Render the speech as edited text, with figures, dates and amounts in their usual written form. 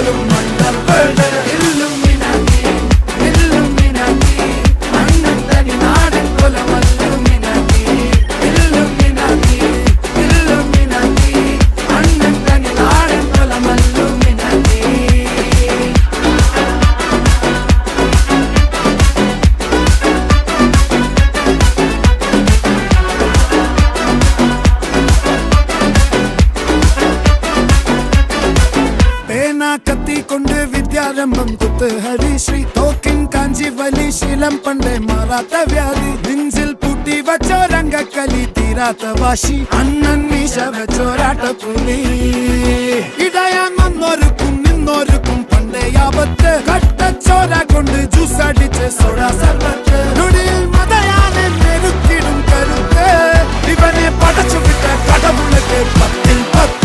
പോലും മണ്ടപ്പേട് Illuminati Illuminati അണ്ണൻ തനി നാടൻ കൊലമല്ലുമിനാറ്റി ഇല്ലുമിനാറ്റി ഇല്ലുമിനാറ്റി അണ്ണൻ തനി നാടൻ കൊലമല്ലുമിനാറ്റി. കത്തി കൊണ്ട് വിദ്യാരംഭം കുത്ത് ഹരിശ്രീ തോക്കിൻ കാഞ്ചി വലി ശീലം പണ്ടേ മാറാത്ത വ്യാധി നെഞ്ചിൽ പൂട്ടി വച്ചോരംഗക്കലി തീരാത്ത വാശി അണ്ണൻ മീശ വെച്ചോരാട്ട പുലി ഇടയാൻ വന്നോർക്കും നിന്നോർക്കും പണ്ടേ ആപത്ത് കട്ടച്ചോര കൊണ്ട് ജ്യൂസ് അടിച്ച് സോഡ സർബത്ത്